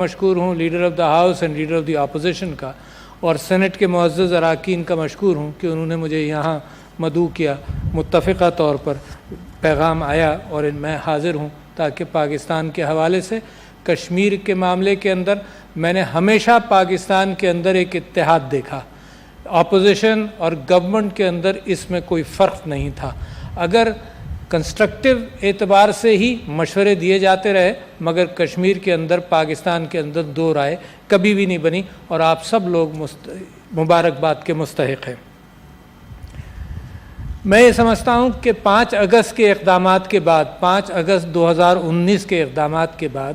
مشکور ہوں leader of the house and leader of the opposition کا، اور سینٹ کے معزز اراکین کا مشکور ہوں کہ انہوں نے مجھے یہاں مدعو کیا۔ متفقہ طور پر پیغام آیا اور میں حاضر ہوں تاکہ پاکستان کے حوالے سے کشمیر کے معاملے کے اندر میں نے ہمیشہ پاکستان کے اندر ایک اتحاد دیکھا، اپوزیشن اور گورنمنٹ کے اندر اس میں کوئی فرق نہیں تھا۔ اگر کنسٹرکٹیو اعتبار سے ہی مشورے دیے جاتے رہے، مگر کشمیر کے اندر پاکستان کے اندر دو رائے کبھی بھی نہیں بنی، اور آپ سب لوگ مبارکباد کے مستحق ہیں۔ میں یہ سمجھتا ہوں کہ 5 اگست کے اقدامات کے بعد، 5 اگست 2019 کے اقدامات کے بعد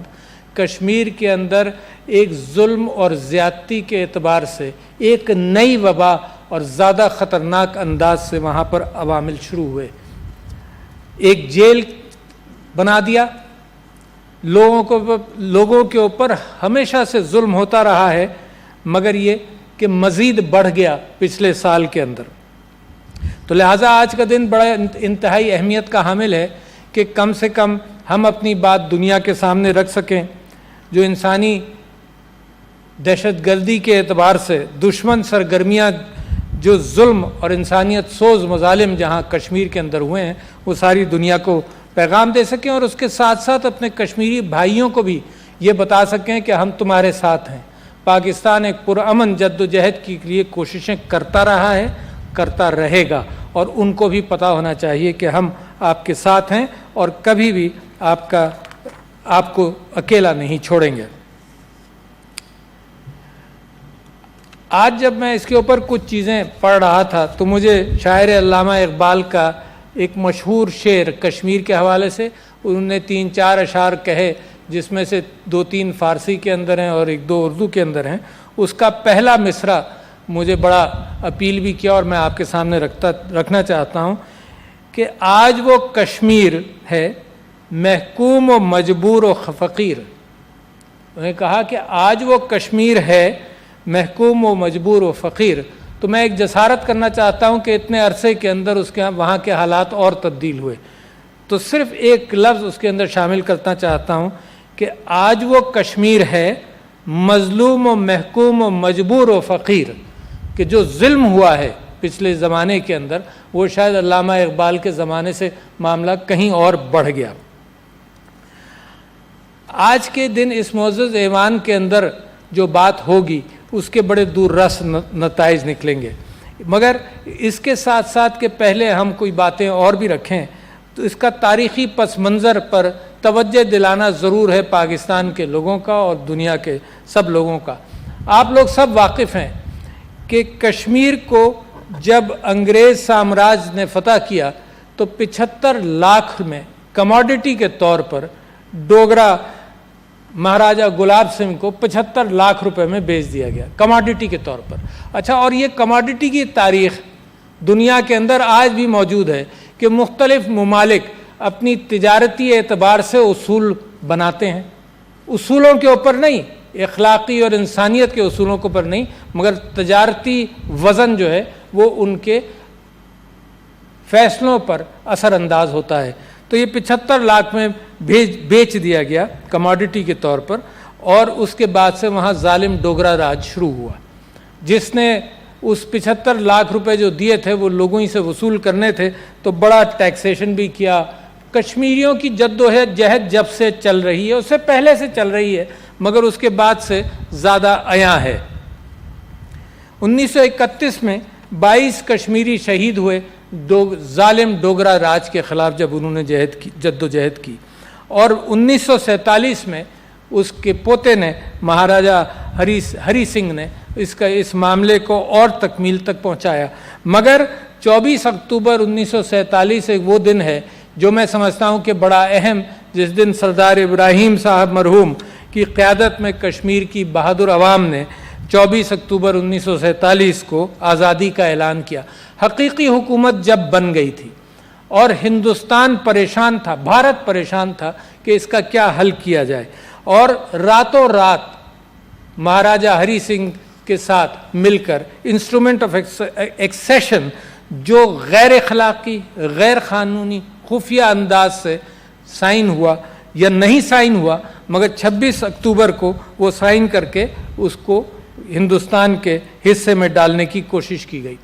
کشمیر کے اندر ایک ظلم اور زیادتی کے اعتبار سے ایک نئی وبا اور زیادہ خطرناک انداز سے وہاں پر عوامل شروع ہوئے۔ ایک جیل بنا دیا، لوگوں کے اوپر ہمیشہ سے ظلم ہوتا رہا ہے، مگر یہ کہ مزید بڑھ گیا پچھلے سال کے اندر۔ تو لہٰذا آج کا دن بڑا انتہائی اہمیت کا حامل ہے کہ کم سے کم ہم اپنی بات دنیا کے سامنے رکھ سکیں۔ جو انسانی دہشت گردی کے اعتبار سے دشمن سرگرمیاں، جو ظلم اور انسانیت سوز مظالم جہاں کشمیر کے اندر ہوئے ہیں، وہ ساری دنیا کو پیغام دے سکیں، اور اس کے ساتھ ساتھ اپنے کشمیری بھائیوں کو بھی یہ بتا سکیں کہ ہم تمہارے ساتھ ہیں۔ پاکستان ایک پرامن جد و جہد کے لیے کوششیں کرتا رہا ہے، کرتا رہے گا، اور ان کو بھی پتہ ہونا چاہیے کہ ہم آپ کے ساتھ ہیں اور کبھی بھی آپ کو اکیلا نہیں چھوڑیں گے۔ آج جب میں اس کے اوپر کچھ چیزیں پڑھ رہا تھا تو مجھے شاعر علامہ اقبال کا ایک مشہور شعر کشمیر کے حوالے سے، انہوں نے 3-4 اشعار کہے، جس میں سے 2-3 فارسی کے اندر ہیں اور 1-2 اردو کے اندر ہیں۔ اس کا پہلا مصرع مجھے بڑا اپیل بھی کیا اور میں آپ کے سامنے رکھنا چاہتا ہوں کہ آج وہ کشمیر ہے محکوم و مجبور و فقیر۔ انہوں نے کہا کہ آج وہ کشمیر ہے محکوم و مجبور و فقیر۔ تو میں ایک جسارت کرنا چاہتا ہوں کہ اتنے عرصے کے اندر وہاں کے حالات اور تبدیل ہوئے، تو صرف ایک لفظ اس کے اندر شامل کرنا چاہتا ہوں کہ آج وہ کشمیر ہے مظلوم و محکوم و مجبور و فقیر، کہ جو ظلم ہوا ہے پچھلے زمانے کے اندر وہ شاید علامہ اقبال کے زمانے سے معاملہ کہیں اور بڑھ گیا۔ آج کے دن اس معزز ایوان کے اندر جو بات ہوگی اس کے بڑے دور رس نتائج نکلیں گے، مگر اس کے ساتھ ساتھ کہ پہلے ہم کوئی باتیں اور بھی رکھیں تو اس کا تاریخی پس منظر پر توجہ دلانا ضرور ہے پاکستان کے لوگوں کا اور دنیا کے سب لوگوں کا۔ آپ لوگ سب واقف ہیں کہ کشمیر کو جب انگریز سامراج نے فتح کیا تو 75 لاکھ میں کموڈٹی کے طور پر ڈوگرا مہاراجہ گلاب سنگھ کو 75 لاکھ روپے میں بیچ دیا گیا کموڈٹی کے طور پر۔ اچھا، اور یہ کموڈٹی کی تاریخ دنیا کے اندر آج بھی موجود ہے کہ مختلف ممالک اپنی تجارتی اعتبار سے اصول بناتے ہیں، اصولوں کے اوپر نہیں، اخلاقی اور انسانیت کے اصولوں کے اوپر نہیں، مگر تجارتی وزن جو ہے وہ ان کے فیصلوں پر اثر انداز ہوتا ہے۔ تو یہ 75 لاکھ میں بیچ دیا گیا کموڈٹی کے طور پر، اور اس کے بعد سے وہاں ظالم ڈوگرا راج شروع ہوا، جس نے اس 75 لاکھ روپے جو دیے تھے وہ لوگوں ہی سے وصول کرنے تھے، تو بڑا ٹیکسیشن بھی کیا۔ کشمیریوں کی جد و جہد جب سے چل رہی ہے، اس سے پہلے سے چل رہی ہے، مگر اس کے بعد سے زیادہ عیاں ہے۔ 1931 میں 22 کشمیری شہید ہوئے ظالم ڈوگرا راج کے خلاف جب انہوں نے جد و جہد کی، اور 1947 میں اس کے پوتے نے مہاراجہ ہری سنگھ نے اس معاملے کو اور تکمیل تک پہنچایا۔ مگر 24 اکتوبر 1947 ایک وہ دن ہے جو میں سمجھتا ہوں کہ بڑا اہم، جس دن سردار ابراہیم صاحب مرحوم کی قیادت میں کشمیر کی بہادر عوام نے 24 اکتوبر 1947 کو آزادی کا اعلان کیا۔ حقیقی حکومت جب بن گئی تھی اور ہندوستان پریشان تھا، بھارت پریشان تھا کہ اس کا کیا حل کیا جائے، اور راتوں رات مہاراجہ ہری سنگھ کے ساتھ مل کر انسٹرومنٹ آف ایکسیشن جو غیر اخلاقی، غیر قانونی، خفیہ انداز سے سائن ہوا یا نہیں سائن ہوا، مگر 26 اکتوبر کو وہ سائن کر کے اس کو ہندوستان کے حصے میں ڈالنے کی کوشش کی گئی۔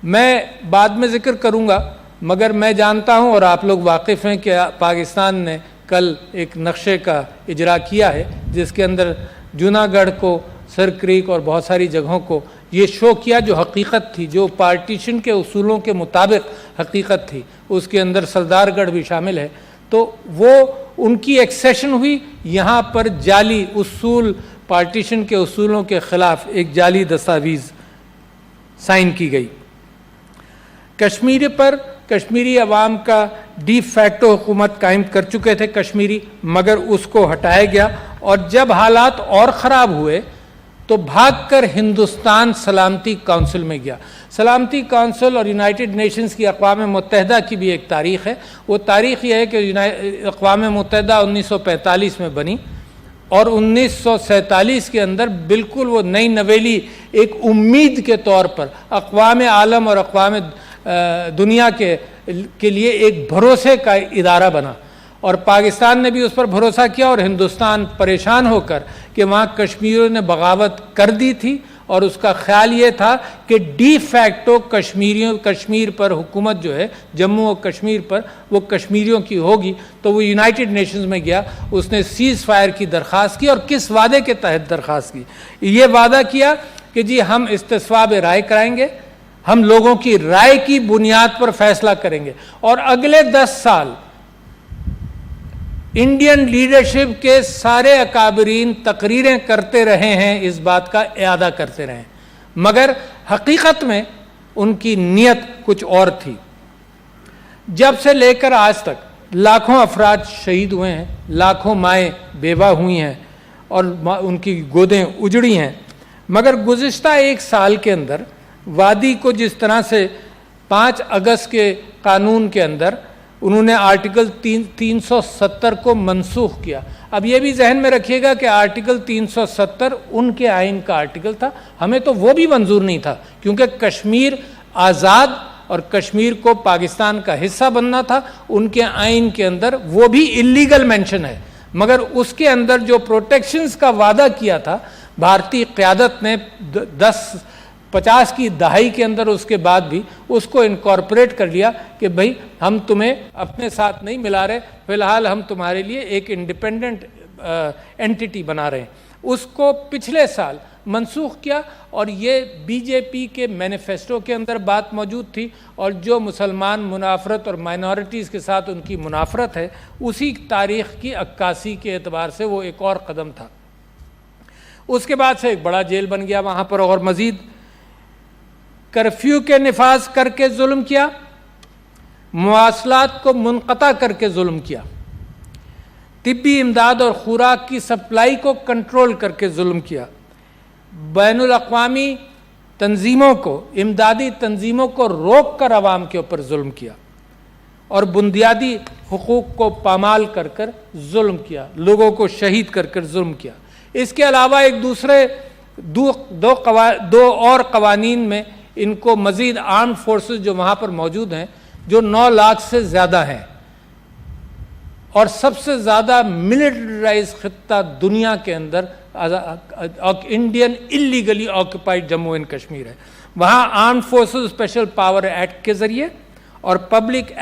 میں بعد میں ذکر کروں گا، مگر میں جانتا ہوں اور آپ لوگ واقف ہیں کہ پاکستان نے کل ایک نقشے کا اجرا کیا ہے جس کے اندر جوناگڑھ کو، سر کریک اور بہت ساری جگہوں کو یہ شو کیا جو حقیقت تھی، جو پارٹیشن کے اصولوں کے مطابق حقیقت تھی۔ اس کے اندر سردار گڑھ بھی شامل ہے۔ تو وہ ان کی ایکسیشن ہوئی، یہاں پر جعلی اصول، پارٹیشن کے اصولوں کے خلاف ایک جعلی دستاویز سائن کی گئی۔ کشمیر پر کشمیری عوام کا ڈی فیکٹو حکومت قائم کر چکے تھے کشمیری، مگر اس کو ہٹایا گیا، اور جب حالات اور خراب ہوئے تو بھاگ کر ہندوستان سلامتی کونسل میں گیا۔ سلامتی کونسل اور یونائٹڈ نیشنز کی اقوام متحدہ کی بھی ایک تاریخ ہے۔ وہ تاریخ یہ ہے کہ اقوام متحدہ 1945 میں بنی، اور 1947 کے اندر بالکل وہ نئی نویلی ایک امید کے طور پر اقوام عالم اور اقوام دنیا کے لیے ایک بھروسے کا ادارہ بنا، اور پاکستان نے بھی اس پر بھروسہ کیا، اور ہندوستان پریشان ہو کر کہ وہاں کشمیریوں نے بغاوت کر دی تھی، اور اس کا خیال یہ تھا کہ ڈی فیکٹو کشمیر پر حکومت جو ہے، جموں و کشمیر پر، وہ کشمیریوں کی ہوگی۔ تو وہ یونائٹڈ نیشنز میں گیا، اس نے سیز فائر کی درخواست کی، اور کس وعدے کے تحت درخواست کی؟ یہ وعدہ کیا کہ جی ہم استصواب رائے کرائیں گے، ہم لوگوں کی رائے کی بنیاد پر فیصلہ کریں گے، اور اگلے 10 سال انڈین لیڈرشپ کے سارے اکابرین تقریریں کرتے رہے ہیں، اس بات کا اعادہ کرتے رہے ہیں، مگر حقیقت میں ان کی نیت کچھ اور تھی۔ جب سے لے کر آج تک لاکھوں افراد شہید ہوئے ہیں، لاکھوں مائیں بیوہ ہوئی ہیں، اور ان کی گودیں اجڑی ہیں، مگر گزشتہ 1 سال کے اندر وادی کو جس طرح سے 5 اگست کے قانون کے اندر انہوں نے آرٹیکل 370 کو منسوخ کیا۔ اب یہ بھی ذہن میں رکھیے گا کہ آرٹیکل 370 ان کے آئین کا آرٹیکل تھا، ہمیں تو وہ بھی منظور نہیں تھا، کیونکہ کشمیر آزاد اور کشمیر کو پاکستان کا حصہ بننا تھا۔ ان کے آئین کے اندر وہ بھی اللیگل مینشن ہے، مگر اس کے اندر جو پروٹیکشنز کا وعدہ کیا تھا بھارتی قیادت نے 50 کی دہائی کے اندر، اس کے بعد بھی اس کو انکارپوریٹ کر لیا کہ بھئی ہم تمہیں اپنے ساتھ نہیں ملا رہے، فی الحال ہم تمہارے لیے ایک انڈیپینڈنٹ اینٹیٹی بنا رہے ہیں۔ اس کو پچھلے سال منسوخ کیا، اور یہ بی جے پی کے مینیفیسٹو کے اندر بات موجود تھی، اور جو مسلمان منافرت اور مائنورٹیز کے ساتھ ان کی منافرت ہے، اسی تاریخ کی عکاسی کے اعتبار سے وہ ایک اور قدم تھا۔ اس کے بعد سے ایک بڑا جیل بن گیا وہاں پر، اور مزید کرفیو کے نفاذ کر کے ظلم کیا، مواصلات کو منقطع کر کے ظلم کیا، طبی امداد اور خوراک کی سپلائی کو کنٹرول کر کے ظلم کیا، بین الاقوامی تنظیموں کو، امدادی تنظیموں کو روک کر عوام کے اوپر ظلم کیا، اور بنیادی حقوق کو پامال کر کر ظلم کیا، لوگوں کو شہید کر کر ظلم کیا۔ اس کے علاوہ ایک دوسرے دو اور قوانین میں ان کو مزید آرم فورسز جو وہاں پر موجود ہیں، جو 9 لاکھ سے زیادہ ہیں، اور سب سے زیادہ ملٹرائز خطہ دنیا کے اندر Indian illegally occupied Jammu and Kashmir ہے، وہاں armed forces special power act کے ذریعے اور پبلک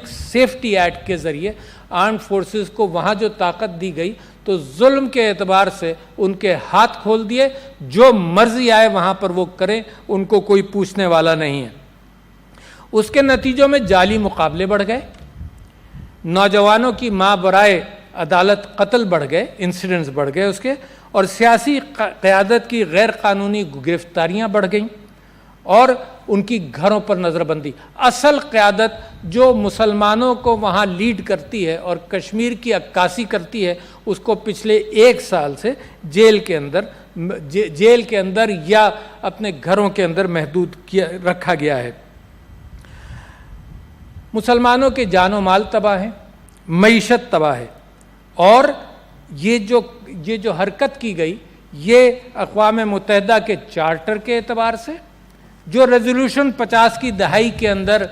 سیفٹی ایکٹ کے ذریعے آرم فورسز کو وہاں جو طاقت دی گئی، تو ظلم کے اعتبار سے ان کے ہاتھ کھول دیے، جو مرضی آئے وہاں پر وہ کریں، ان کو کوئی پوچھنے والا نہیں ہے۔ اس کے نتیجوں میں جعلی مقابلے بڑھ گئے، نوجوانوں کی ماں برائے عدالت قتل بڑھ گئے، انسیڈنٹس بڑھ گئے اس کے، اور سیاسی قیادت کی غیر قانونی گرفتاریاں بڑھ گئیں، اور ان کی گھروں پر نظر بندی۔ اصل قیادت جو مسلمانوں کو وہاں لیڈ کرتی ہے اور کشمیر کی عکاسی کرتی ہے، اس کو پچھلے 1 سال سے جیل کے اندر یا اپنے گھروں کے اندر محدود رکھا گیا ہے۔ مسلمانوں کے جان و مال تباہ ہیں، معیشت تباہ ہے، اور یہ جو حرکت کی گئی، یہ اقوام متحدہ کے چارٹر کے اعتبار سے، جو ریزولوشن 50 کی دہائی کے اندر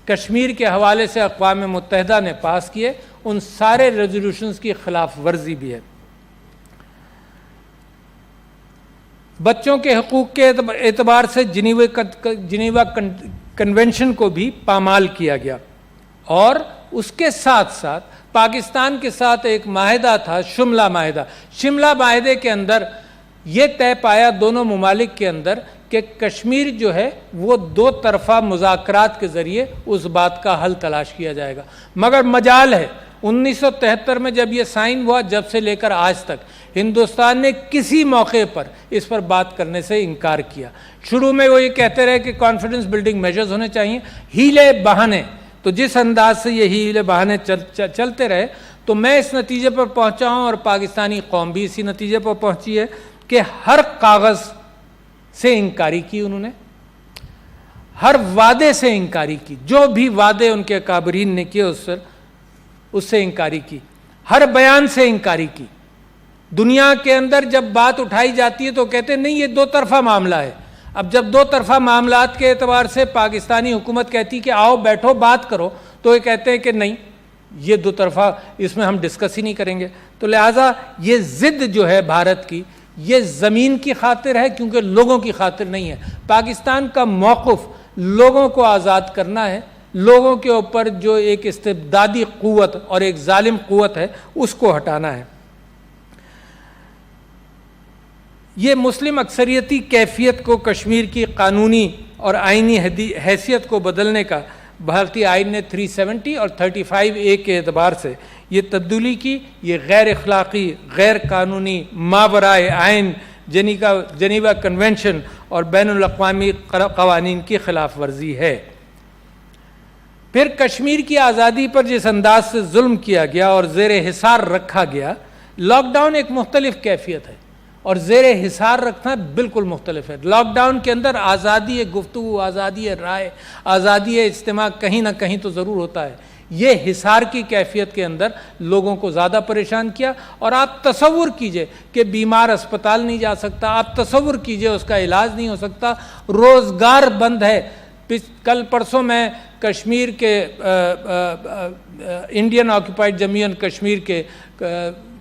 کشمیر کے حوالے سے اقوام متحدہ نے پاس کیے، ان سارے ریزولوشنز کی خلاف ورزی بھی ہے۔ بچوں کے حقوق کے اعتبار سے جنیوا کنونشن کو بھی پامال کیا گیا، اور اس کے ساتھ ساتھ پاکستان کے ساتھ ایک معاہدہ تھا، شملہ معاہدہ۔ شملہ معاہدے کے اندر یہ طے پایا دونوں ممالک کے اندر کہ کشمیر جو ہے وہ دو طرفہ مذاکرات کے ذریعے اس بات کا حل تلاش کیا جائے گا، مگر مجال ہے 1973 میں جب یہ سائن ہوا، جب سے لے کر آج تک ہندوستان نے کسی موقع پر اس پر بات کرنے سے انکار کیا۔ شروع میں وہ یہ کہتے رہے کہ کانفیڈنس بلڈنگ میجرز ہونے چاہیے، ہیلے بہانے، تو جس انداز سے یہ ہیلے بہانے چلتے رہے تو میں اس نتیجے پر پہنچا ہوں، اور پاکستانی قوم بھی اسی نتیجے پر پہنچی ہے کہ ہر کاغذ سے انکاری کی انہوں نے، ہر وعدے سے انکاری کی، جو بھی وعدے ان کے اکابرین نے کیے اس سے انکاری کی، ہر بیان سے انکاری کی۔ دنیا کے اندر جب بات اٹھائی جاتی ہے تو کہتے ہیں نہیں یہ دو طرفہ معاملہ ہے۔ اب جب دو طرفہ معاملات کے اعتبار سے پاکستانی حکومت کہتی کہ آؤ بیٹھو بات کرو، تو یہ کہتے ہیں کہ نہیں یہ دو طرفہ، اس میں ہم ڈسکس ہی نہیں کریں گے۔ تو لہٰذا یہ ضد جو ہے بھارت کی، یہ زمین کی خاطر ہے کیونکہ لوگوں کی خاطر نہیں ہے۔ پاکستان کا موقف لوگوں کو آزاد کرنا ہے، لوگوں کے اوپر جو ایک استبدادی قوت اور ایک ظالم قوت ہے اس کو ہٹانا ہے۔ یہ مسلم اکثریتی کیفیت کو کشمیر کی قانونی اور آئینی حیثیت کو بدلنے کا بھارتی آئین نے 370 اور 35A کے اعتبار سے یہ تبدیلی کی، یہ غیر اخلاقی، غیر قانونی، ماورائے آئین جنیوا کنونشن اور بین الاقوامی قوانین کی خلاف ورزی ہے۔ پھر کشمیر کی آزادی پر جس انداز سے ظلم کیا گیا اور زیر حصار رکھا گیا، لاک ڈاؤن ایک مختلف کیفیت ہے اور زیر حصار رکھنا بالکل مختلف ہے۔ لاک ڈاؤن کے اندر آزادی گفتگو، آزادی رائے، آزادی اجتماع کہیں نہ کہیں تو ضرور ہوتا ہے۔ یہ حصار کی کیفیت کے اندر لوگوں کو زیادہ پریشان کیا، اور آپ تصور کیجئے کہ بیمار اسپتال نہیں جا سکتا، آپ تصور کیجئے اس کا علاج نہیں ہو سکتا، روزگار بند ہے۔ کل پرسوں میں کشمیر کے Indian occupied Jammu and Kashmir کے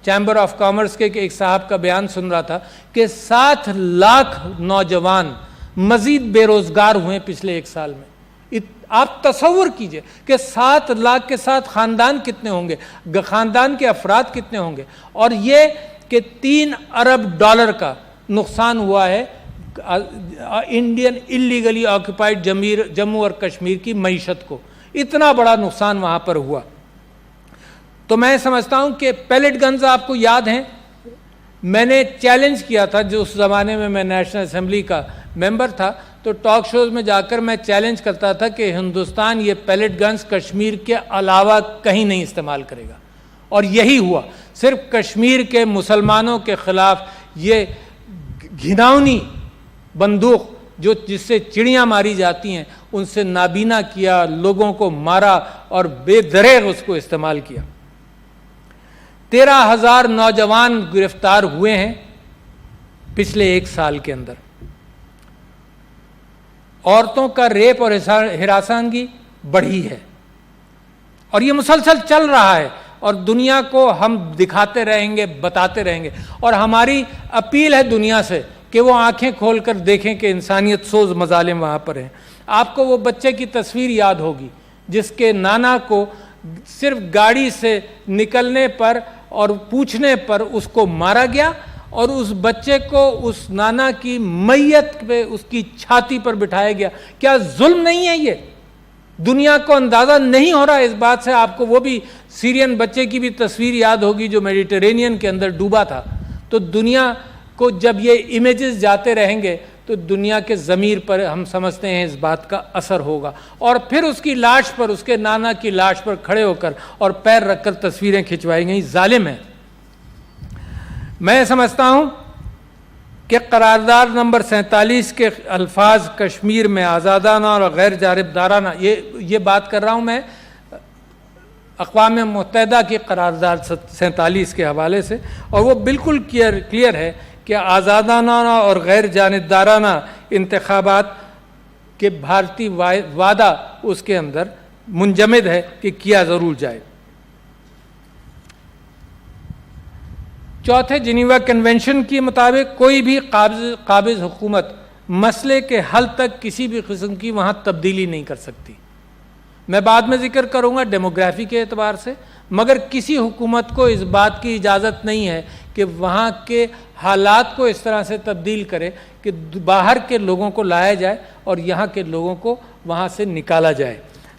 چیمبر آف کامرس کے ایک صاحب کا بیان سن رہا تھا کہ 7 لاکھ نوجوان مزید بے روزگار ہوئے پچھلے 1 سال میں۔ آپ تصور کیجئے کہ 7 لاکھ کے ساتھ خاندان کتنے ہوں گے، خاندان کے افراد کتنے ہوں گے، اور یہ کہ 3 ارب ڈالر کا نقصان ہوا ہے انڈین اللیگلی آکوپائڈ جموں اور کشمیر کی معیشت کو، اتنا بڑا نقصان وہاں پر ہوا۔ تو میں سمجھتا ہوں کہ پیلٹ گنز آپ کو یاد ہیں، میں نے چیلنج کیا تھا، جو اس زمانے میں میں نیشنل اسمبلی کا ممبر تھا، تو ٹاک شوز میں جا کر میں چیلنج کرتا تھا کہ ہندوستان یہ پیلٹ گنز کشمیر کے علاوہ کہیں نہیں استعمال کرے گا، اور یہی ہوا۔ صرف کشمیر کے مسلمانوں کے خلاف یہ گھناؤنی بندوق جس سے چڑیاں ماری جاتی ہیں ان سے نابینا کیا، لوگوں کو مارا اور بے دریغ اس کو استعمال کیا۔ 13,000 نوجوان گرفتار ہوئے ہیں پچھلے 1 سال کے اندر۔ عورتوں کا ریپ اور ہراسانگی بڑھی ہے، اور یہ مسلسل چل رہا ہے، اور دنیا کو ہم دکھاتے رہیں گے، بتاتے رہیں گے، اور ہماری اپیل ہے دنیا سے کہ وہ آنکھیں کھول کر دیکھیں کہ انسانیت سوز مظالم وہاں پر ہیں۔ آپ کو وہ بچے کی تصویر یاد ہوگی جس کے نانا کو صرف گاڑی سے نکلنے پر اور پوچھنے پر اس کو مارا گیا، اور اس بچے کو اس نانا کی میت پہ اس کی چھاتی پر بٹھایا گیا۔ کیا ظلم نہیں ہے یہ؟ دنیا کو اندازہ نہیں ہو رہا اس بات سے۔ آپ کو وہ بھی سیرین بچے کی بھی تصویر یاد ہوگی جو میڈیٹرینین کے اندر ڈوبا تھا۔ تو دنیا کو جب یہ امیجز جاتے رہیں گے تو دنیا کے ضمیر پر ہم سمجھتے ہیں اس بات کا اثر ہوگا، اور پھر اس کی لاش پر، اس کے نانا کی لاش پر کھڑے ہو کر اور پیر رکھ کر تصویریں کھنچوائی گئیں۔ ظالم ہے۔ میں سمجھتا ہوں کہ قرارداد نمبر 47 کے الفاظ کشمیر میں آزادانہ اور غیر جانبدارانہ، یہ بات کر رہا ہوں میں اقوام متحدہ کی قرارداد 47 کے حوالے سے، اور وہ بالکل کلیئر ہے کہ آزادانہ اور غیر جانبدارانہ انتخابات کے بھارتی وعدہ اس کے اندر منجمد ہے کہ کیا ضرور جائے۔ چوتھے، جنیوا کنونشن کے مطابق کوئی بھی قابض حکومت مسئلے کے حل تک کسی بھی قسم کی وہاں تبدیلی نہیں کر سکتی۔ میں بعد میں ذکر کروں گا ڈیموگرافی کے اعتبار سے، مگر کسی حکومت کو اس بات کی اجازت نہیں ہے کہ وہاں کے حالات کو اس طرح سے تبدیل کرے کہ باہر کے لوگوں کو لایا جائے اور یہاں کے لوگوں کو وہاں سے نکالا جائے۔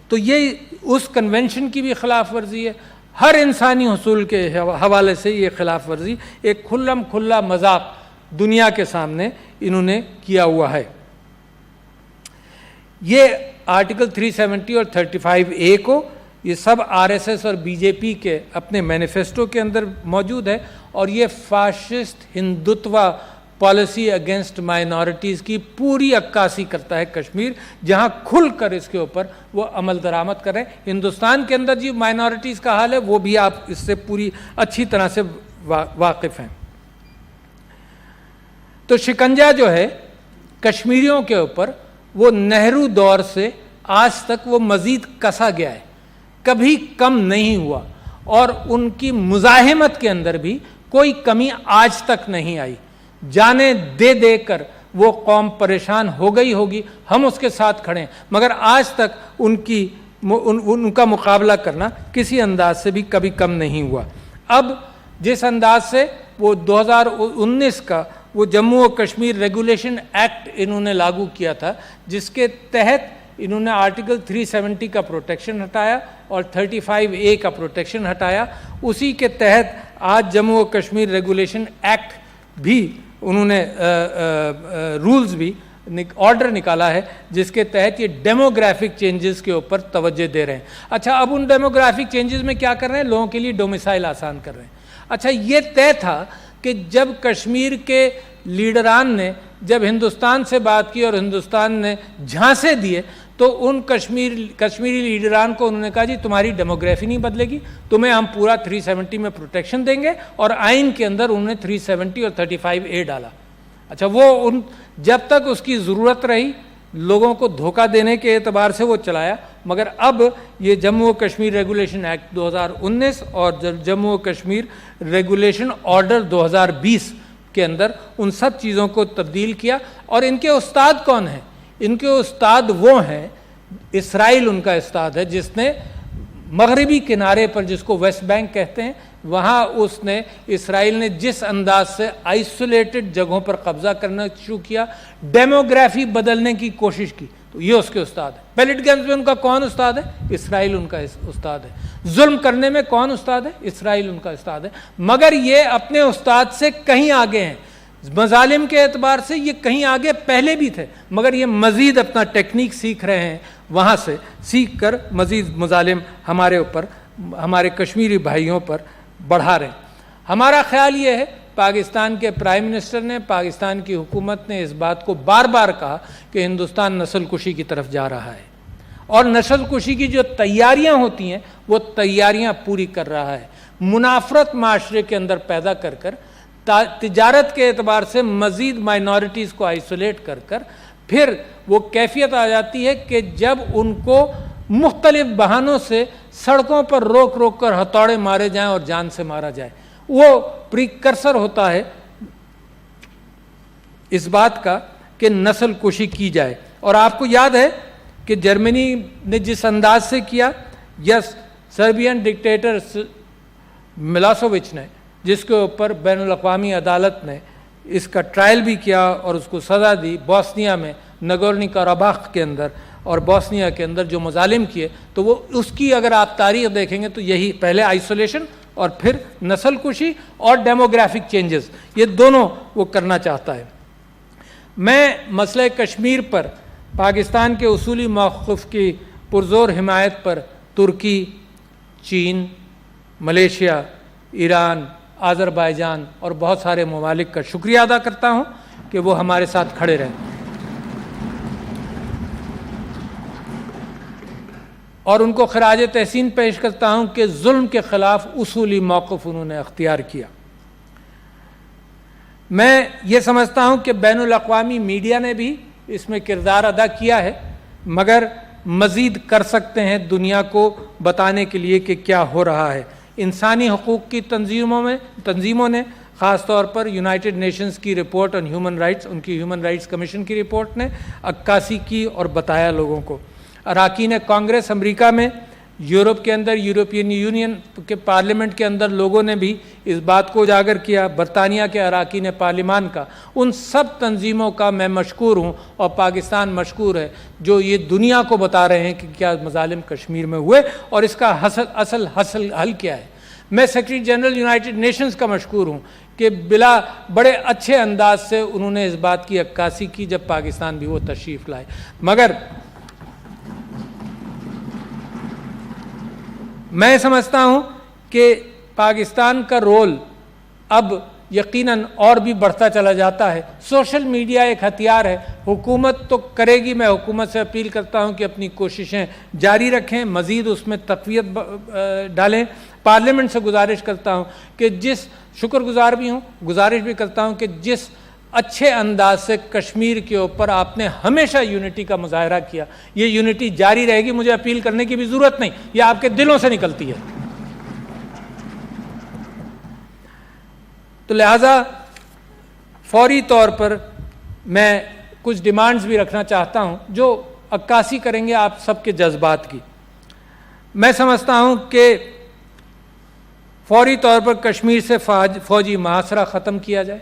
تو یہ اس کنونشن کی بھی خلاف ورزی ہے۔ ہر انسانی حصول کے حوالے سے یہ خلاف ورزی ایک کھلا مذاق دنیا کے سامنے انہوں نے کیا ہوا ہے۔ یہ آرٹیکل 370 اور 35A کو یہ سب RSS اور BJP کے اپنے مینیفیسٹو کے اندر موجود ہے، اور یہ fascist Hindutva policy against minorities کی پوری عکاسی کرتا ہے کشمیر، جہاں کھل کر اس کے اوپر وہ عمل درآمد کر رہے ہیں۔ ہندوستان کے اندر جو مائنورٹیز کا حال ہے وہ بھی آپ اس سے پوری اچھی طرح سے واقف ہیں۔ تو شکنجہ جو ہے کشمیریوں کے اوپر وہ نہرو دور سے آج تک وہ مزید کسا گیا ہے، کبھی کم نہیں ہوا، اور ان کی مزاحمت کے اندر بھی کوئی کمی آج تک نہیں آئی۔ جانے دے دے کر وہ قوم پریشان ہو گئی ہوگی، ہم اس کے ساتھ کھڑے ہیں، مگر آج تک ان کا مقابلہ کرنا کسی انداز سے بھی کبھی کم نہیں ہوا۔ اب جس انداز سے وہ 2019 کا وہ جموں و کشمیر ریگولیشن ایکٹ انہوں نے لاگو کیا تھا، جس کے تحت انہوں نے آرٹیکل 370 کا پروٹیکشن ہٹایا اور 35A کا پروٹیکشن ہٹایا، اسی کے تحت آج جموں و کشمیر ریگولیشن ایکٹ بھی انہوں نے رولز بھی آرڈر نکالا ہے، جس کے تحت یہ ڈیموگرافک چینجز کے اوپر توجہ دے رہے ہیں۔ اچھا، اب ان ڈیموگرافک چینجز میں کیا کر رہے ہیں؟ لوگوں کے لیے ڈومیسائل آسان کر رہے ہیں۔ اچھا، یہ طے تھا کہ جب کشمیر کے لیڈران نے جب ہندوستان سے بات کی اور ہندوستان نے جھانسے دیے، تو ان کشمیری لیڈران کو انہوں نے کہا جی تمہاری ڈیموگرافی نہیں بدلے گی، تمہیں ہم پورا 370 میں پروٹیکشن دیں گے، اور آئین کے اندر انہوں نے 370 اور 35A ڈالا۔ اچھا، وہ جب تک اس کی ضرورت رہی لوگوں کو دھوکہ دینے کے اعتبار سے وہ چلایا، مگر اب یہ جموں و کشمیر ریگولیشن ایکٹ 2019 اور جموں و کشمیر ریگولیشن آرڈر 2020 کے اندر ان سب چیزوں کو تبدیل کیا۔ اور ان کے استاد کون ہیں؟ ان کے استاد وہ ہیں، اسرائیل ان کا استاد ہے، جس نے مغربی کنارے پر، جس کو ویسٹ بینک کہتے ہیں، وہاں اسرائیل نے جس انداز سے آئسولیٹڈ جگہوں پر قبضہ کرنا شروع کیا، ڈیموگرافی بدلنے کی کوشش کی، تو یہ اس کے استاد ہے۔ پیلٹ گیمز میں ان کا کون استاد ہے؟ اسرائیل ان کا استاد ہے۔ ظلم کرنے میں کون استاد ہے؟ اسرائیل ان کا استاد ہے۔ مگر یہ اپنے استاد سے کہیں آگے ہیں، مظالم کے اعتبار سے یہ کہیں آگے پہلے بھی تھے، مگر یہ مزید اپنا ٹیکنیک سیکھ رہے ہیں، وہاں سے سیکھ کر مزید مظالم ہمارے اوپر، ہمارے کشمیری بھائیوں پر بڑھا رہے ہیں۔ ہمارا خیال یہ ہے، پاکستان کے پرائم منسٹر نے، پاکستان کی حکومت نے اس بات کو بار بار کہا کہ ہندوستان نسل کشی کی طرف جا رہا ہے، اور نسل کشی کی جو تیاریاں ہوتی ہیں وہ تیاریاں پوری کر رہا ہے، منافرت معاشرے کے اندر پیدا کر کر، تجارت کے اعتبار سے مزید مائنورٹیز کو آئسولیٹ کر کر، پھر وہ کیفیت آ جاتی ہے کہ جب ان کو مختلف بہانوں سے سڑکوں پر روک روک کر ہتھوڑے مارے جائیں اور جان سے مارا جائے، وہ پریکرسر ہوتا ہے اس بات کا کہ نسل کشی کی جائے۔ اور آپ کو یاد ہے کہ جرمنی نے جس انداز سے کیا، یس، سربین ڈکٹیٹر ملاسووچ نے، جس کے اوپر بین الاقوامی عدالت نے اس کا ٹرائل بھی کیا اور اس کو سزا دی، بوسنیا میں نگورنو قرباخ کے اندر اور بوسنیا کے اندر جو مظالم کیے، تو وہ اس کی اگر آپ تاریخ دیکھیں گے تو یہی پہلے آئسولیشن اور پھر نسل کشی اور ڈیموگرافک چینجز، یہ دونوں وہ کرنا چاہتا ہے۔ میں مسئلہ کشمیر پر پاکستان کے اصولی موقف کی پرزور حمایت پر ترکی، چین، ملیشیا، ایران، آذربائیجان اور بہت سارے ممالک کا شکریہ ادا کرتا ہوں کہ وہ ہمارے ساتھ کھڑے رہے، اور ان کو خراج تحسین پیش کرتا ہوں کہ ظلم کے خلاف اصولی موقف انہوں نے اختیار کیا۔ میں یہ سمجھتا ہوں کہ بین الاقوامی میڈیا نے بھی اس میں کردار ادا کیا ہے، مگر مزید کر سکتے ہیں دنیا کو بتانے کے لیے کہ کیا ہو رہا ہے۔ انسانی حقوق کی تنظیموں نے خاص طور پر یونائٹڈ نیشنز کی رپورٹ آن ہیومن رائٹس، ان کی ہیومن رائٹس کمیشن کی رپورٹ نے عکاسی کی اور بتایا لوگوں کو۔ اراکین کانگریس امریکہ میں، یورپ کے اندر، یورپین یونین کے پارلیمنٹ کے اندر لوگوں نے بھی اس بات کو اجاگر کیا۔ برطانیہ کے اراکین پارلیمان کا، ان سب تنظیموں کا میں مشکور ہوں اور پاکستان مشکور ہے جو یہ دنیا کو بتا رہے ہیں کہ کیا مظالم کشمیر میں ہوئے اور اس کا اصل حل کیا ہے۔ میں سیکرٹری جنرل یونائٹڈ نیشنز کا مشکور ہوں کہ بلا بڑے اچھے انداز سے انہوں نے اس بات کی عکاسی کی جب پاکستان بھی وہ تشریف لائے۔ مگر میں سمجھتا ہوں کہ پاکستان کا رول اب یقیناً اور بھی بڑھتا چلا جاتا ہے۔ سوشل میڈیا ایک ہتھیار ہے، حکومت تو کرے گی، میں حکومت سے اپیل کرتا ہوں کہ اپنی کوششیں جاری رکھیں، مزید اس میں تقویت ڈالیں۔ پارلیمنٹ سے گزارش کرتا ہوں کہ شکر گزار بھی ہوں، گزارش بھی کرتا ہوں کہ جس اچھے انداز سے کشمیر کے اوپر آپ نے ہمیشہ یونٹی کا مظاہرہ کیا، یہ یونٹی جاری رہے گی، مجھے اپیل کرنے کی بھی ضرورت نہیں، یہ آپ کے دلوں سے نکلتی ہے۔ تو لہٰذا فوری طور پر میں کچھ ڈیمانڈز بھی رکھنا چاہتا ہوں جو عکاسی کریں گے آپ سب کے جذبات کی۔ میں سمجھتا ہوں کہ فوری طور پر کشمیر سے فوجی محاصرہ ختم کیا جائے،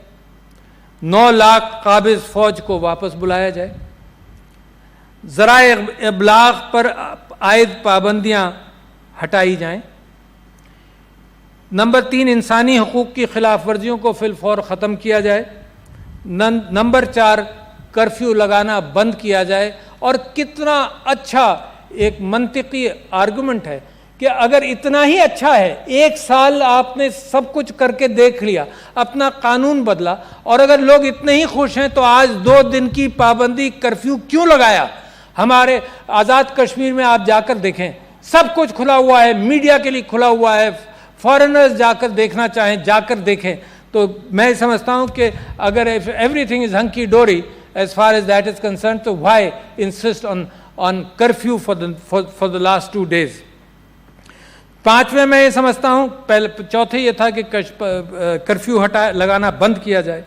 9 لاکھ قابض فوج کو واپس بلایا جائے، ذرائع ابلاغ پر عائد پابندیاں ہٹائی جائیں۔ نمبر 3، انسانی حقوق کی خلاف ورزیوں کو فی الفور ختم کیا جائے۔ نمبر 4، کرفیو لگانا بند کیا جائے۔ اور کتنا اچھا ایک منطقی آرگومنٹ ہے کہ اگر اتنا ہی اچھا ہے، 1 سال آپ نے سب کچھ کر کے دیکھ لیا، اپنا قانون بدلا، اور اگر لوگ اتنے ہی خوش ہیں تو آج 2 دن کی پابندی کرفیو کیوں لگایا؟ ہمارے آزاد کشمیر میں آپ جا کر دیکھیں، سب کچھ کھلا ہوا ہے، میڈیا کے لیے کھلا ہوا ہے، فارنرز جا کر دیکھنا چاہیں جا کر دیکھیں۔ تو میں سمجھتا ہوں کہ اگر everything is hunky dory as far as that is concern, تو why insist on curfew for the last 2 days۔ 5ویں میں یہ سمجھتا ہوں، چوتھے یہ تھا کہ کرفیو لگانا بند کیا جائے۔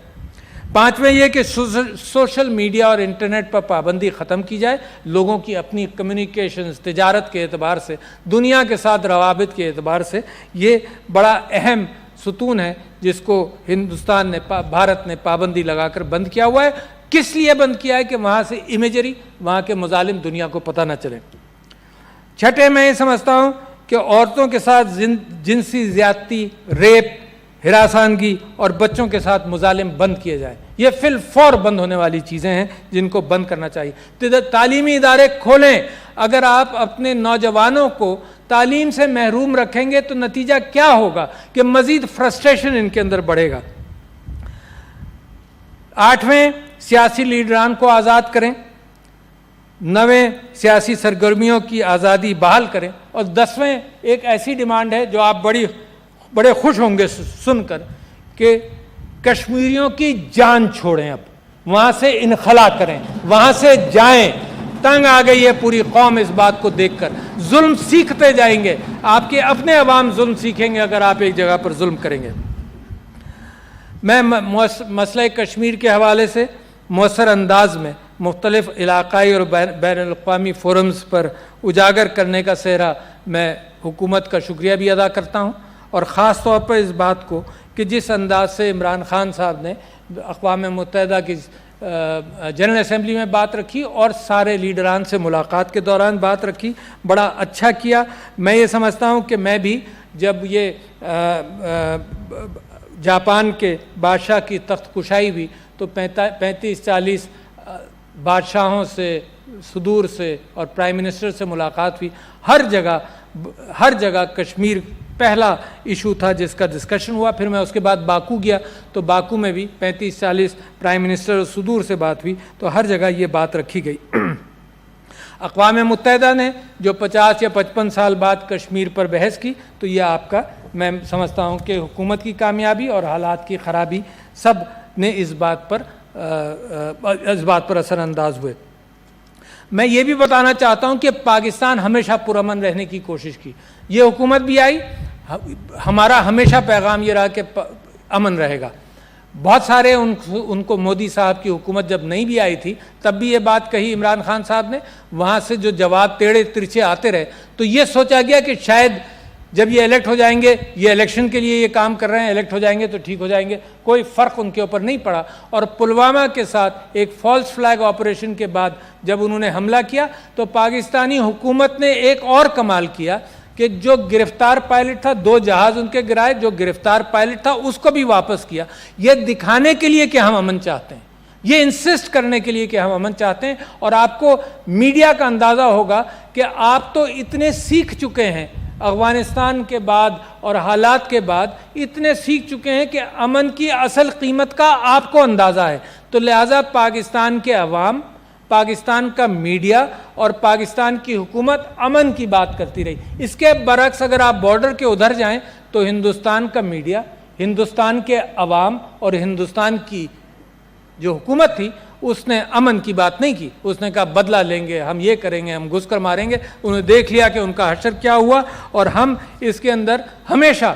5ویں یہ کہ سوشل میڈیا اور انٹرنیٹ پر پابندی ختم کی جائے، لوگوں کی اپنی کمیونیکیشنز، تجارت کے اعتبار سے، دنیا کے ساتھ روابط کے اعتبار سے یہ بڑا اہم ستون ہے جس کو ہندوستان نے، بھارت نے پابندی لگا کر بند کیا ہوا ہے۔ کس لیے بند کیا ہے؟ کہ وہاں سے امیجری، وہاں کے مظالم دنیا کو پتہ نہ چلے۔ 6 میں یہ سمجھتا ہوں کہ عورتوں کے ساتھ جنسی زیادتی، ریپ، ہراسانگی اور بچوں کے ساتھ مظالم بند کیے جائیں۔ یہ فی الفور بند ہونے والی چیزیں ہیں جن کو بند کرنا چاہیے۔ تعلیمی ادارے کھولیں۔ اگر آپ اپنے نوجوانوں کو تعلیم سے محروم رکھیں گے تو نتیجہ کیا ہوگا؟ کہ مزید فرسٹریشن ان کے اندر بڑھے گا۔ 8ویں، سیاسی لیڈران کو آزاد کریں۔ 9ویں، سیاسی سرگرمیوں کی آزادی بحال کریں۔ اور 10ویں ایک ایسی ڈیمانڈ ہے جو آپ بڑے خوش ہوں گے سن کر، کہ کشمیریوں کی جان چھوڑیں، اب وہاں سے انخلا کریں، وہاں سے جائیں۔ تنگ آ گئی ہے پوری قوم اس بات کو دیکھ کر۔ ظلم سیکھتے جائیں گے، آپ کے اپنے عوام ظلم سیکھیں گے اگر آپ ایک جگہ پر ظلم کریں گے۔ میں مسئلہ کشمیر کے حوالے سے مؤثر انداز میں مختلف علاقائی اور بین الاقوامی فورمز پر اجاگر کرنے کا سہرا میں حکومت کا شکریہ بھی ادا کرتا ہوں، اور خاص طور پر اس بات کو کہ جس انداز سے عمران خان صاحب نے اقوام متحدہ کی جنرل اسمبلی میں بات رکھی اور سارے لیڈران سے ملاقات کے دوران بات رکھی، بڑا اچھا کیا۔ میں یہ سمجھتا ہوں کہ میں بھی جب یہ جاپان کے بادشاہ کی تخت کشائی ہوئی تو 35-40 بادشاہوں سے، صدور سے اور پرائم منسٹر سے ملاقات ہوئی۔ ہر جگہ کشمیر پہلا ایشو تھا جس کا ڈسکشن ہوا۔ پھر میں اس کے بعد باکو گیا تو باکو میں بھی 35-40 پرائم منسٹر اور صدور سے بات ہوئی، تو ہر جگہ یہ بات رکھی گئی۔ اقوام متحدہ نے جو 50 یا 55 سال بعد کشمیر پر بحث کی، تو یہ آپ کا، میں سمجھتا ہوں کہ حکومت کی کامیابی اور حالات کی خرابی سب نے اس بات پر اثر انداز ہوئے۔ میں یہ بھی بتانا چاہتا ہوں کہ پاکستان ہمیشہ پرامن رہنے کی کوشش کی. یہ حکومت بھی آئی, ہمارا ہمیشہ پیغام یہ رہا کہ امن رہے گا. بہت سارے ان کو مودی صاحب کی حکومت جب نہیں بھی آئی تھی تب بھی یہ بات کہی عمران خان صاحب نے, وہاں سے جو جواب ٹیڑھے ترچھے آتے رہے تو یہ سوچا گیا کہ شاید جب یہ الیکٹ ہو جائیں گے, یہ الیکشن کے لیے یہ کام کر رہے ہیں, الیکٹ ہو جائیں گے تو ٹھیک ہو جائیں گے. کوئی فرق ان کے اوپر نہیں پڑا. اور پلوامہ کے ساتھ ایک فالس فلیگ آپریشن کے بعد جب انہوں نے حملہ کیا تو پاکستانی حکومت نے ایک اور کمال کیا کہ جو گرفتار پائلٹ تھا, 2 جہاز ان کے گرائے, جو گرفتار پائلٹ تھا اس کو بھی واپس کیا. یہ دکھانے کے لیے کہ ہم امن چاہتے ہیں, یہ انسسٹ کرنے کے لیے کہ ہم امن چاہتے ہیں. اور آپ کو میڈیا کا اندازہ ہوگا کہ آپ تو اتنے سیکھ چکے ہیں افغانستان کے بعد اور حالات کے بعد, اتنے سیکھ چکے ہیں کہ امن کی اصل قیمت کا آپ کو اندازہ ہے. تو لہٰذا پاکستان کے عوام, پاکستان کا میڈیا اور پاکستان کی حکومت امن کی بات کرتی رہی. اس کے برعکس اگر آپ بارڈر کے ادھر جائیں تو ہندوستان کا میڈیا, ہندوستان کے عوام اور ہندوستان کی جو حکومت تھی اس نے امن کی بات نہیں کی. اس نے کہا بدلہ لیں گے, ہم یہ کریں گے, ہم گھس کر ماریں گے. انہوں نے دیکھ لیا کہ ان کا حشر کیا ہوا. اور ہم اس کے اندر ہمیشہ,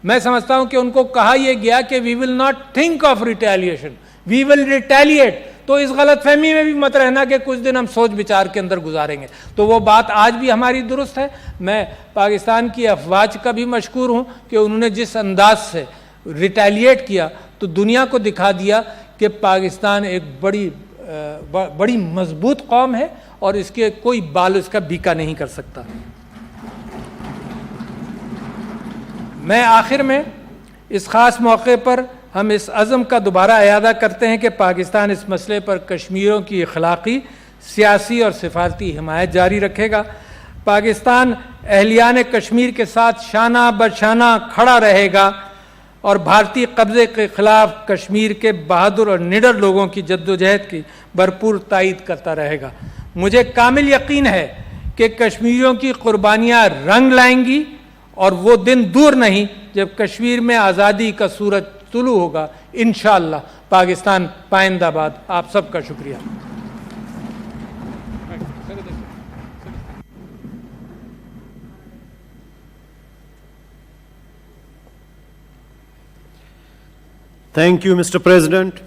میں سمجھتا ہوں کہ ان کو کہا یہ گیا کہ we will not think of retaliation, we will retaliate. تو اس غلط فہمی میں بھی مت رہنا کہ کچھ دن ہم سوچ بچار کے اندر گزاریں گے. تو وہ بات آج بھی ہماری درست ہے. میں پاکستان کی افواج کا بھی مشکور ہوں کہ انہوں نے جس انداز سے ریٹیلیٹ کیا تو دنیا کو دکھا دیا کہ پاکستان ایک بڑی مضبوط قوم ہے اور اس کے کوئی بال اس کا بیکا نہیں کر سکتا. میں آخر میں اس خاص موقع پر ہم اس عزم کا دوبارہ اعادہ کرتے ہیں کہ پاکستان اس مسئلے پر کشمیریوں کی اخلاقی, سیاسی اور سفارتی حمایت جاری رکھے گا. پاکستان اہلیان کشمیر کے ساتھ شانہ بشانہ کھڑا رہے گا اور بھارتی قبضے کے خلاف کشمیر کے بہادر اور نڈر لوگوں کی جدوجہد کی بھرپور تائید کرتا رہے گا. مجھے کامل یقین ہے کہ کشمیریوں کی قربانیاں رنگ لائیں گی اور وہ دن دور نہیں جب کشمیر میں آزادی کا سورج طلوع ہوگا. انشاءاللہ پاکستان پائندہ باد. آپ سب کا شکریہ. Thank you, Mr. President.